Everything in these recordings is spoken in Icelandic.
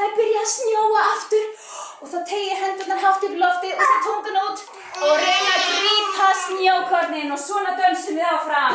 er byrjað að snjóa aftur og þá teygi ég hendurnar hátt upp í loftið og set tungan út og reyna að grípa snjókornin og svona dönsum við áfram.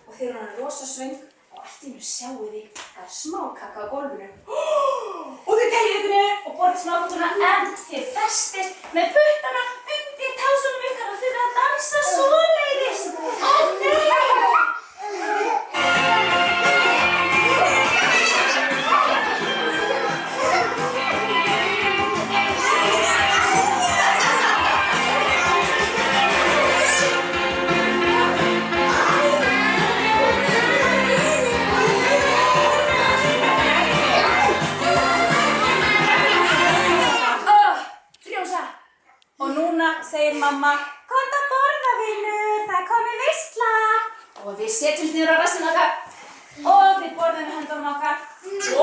Og þeir eru hann rosa svöng og allt í einu sjáu þið það er smákaka á gólfinu. Og þið tegið ykkur niður og borðið smákakuna en þið festist með puttana undir tásunum ykkar og þið verða að dansa svoleiðis. Ó nei! Segir mamma, komdu að borða vinur, það er komið veisla. Og við setjumst niður á rassinn okkar og við borðum með höndunum okkar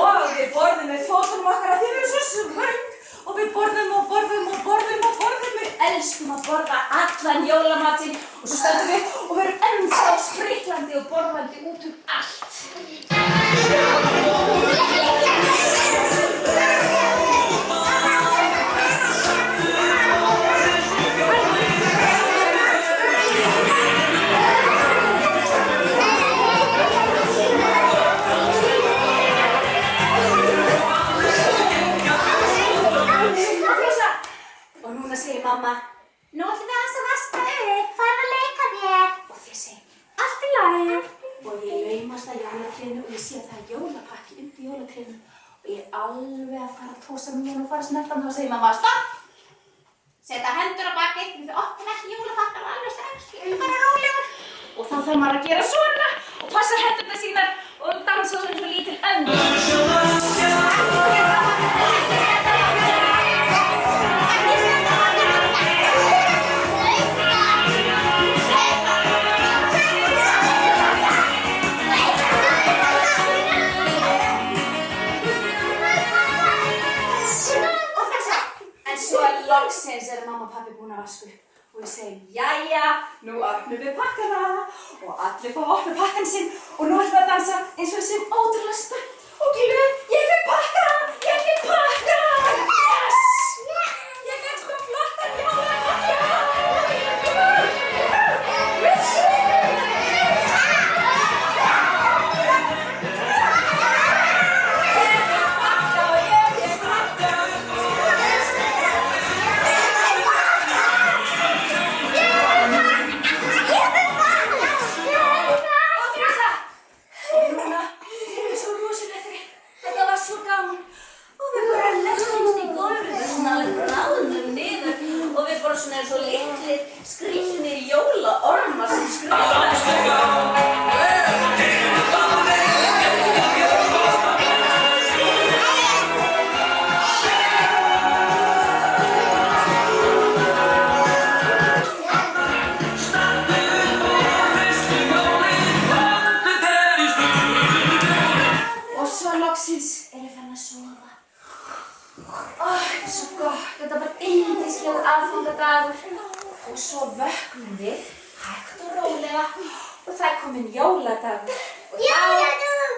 og við borðum með fótunum okkar að þið eru svo svöng og við borðum og borðum og borðum og borðum. Við elskum að borða allan jólamatinn og svo stöndum við og við erum ennþá spriklandi og borðandi út allt. Segir mamma, nú ætlum við aðeins að vaska upp, farðu að leika þér. Og þið segir, allt í lagi. Og ég laumast að jólatrénu og ég sé að það er jólapakki undir jólatrénu. Og ég er alveg að fara að tósa mér og fara að snerta hann og segir mamma, stopp! Setta hendur á bakið, við opnum ekki jólapakkan alveg strax, ég er bara rólegur. Og þá þarf maður að gera svona og passa hendurna sínar og dansa svona svo lítil Loksins er mamma og pappi búin að vaska upp og ég segi, jæja, nú opnum við pakkana og allir fá að opna pakkan sinn og nú ætlum við að dansa eins og þessum ótrúlega spennt og glöð. Ég fikk pakkan! Ég fikk pakkan! Yes! Ég fikk svo flottan jólapakka! Svona er svo litlir skrýtnir jólaormar sem skrifa. Og svo loksins er ég farin að sofa. Þetta er svo gott, þetta var yndislegur aðfangadagur og svo vöknum við hægt og rólega og það er kominn jóladagur og þá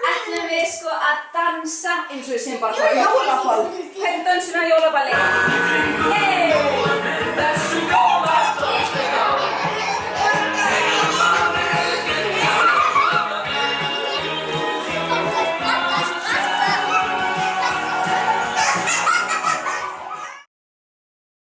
ætlum við sko að dansa eins og við segjum bara frá jólaball. Hvernig dansum við á jólaballi? Þessu jólaballi!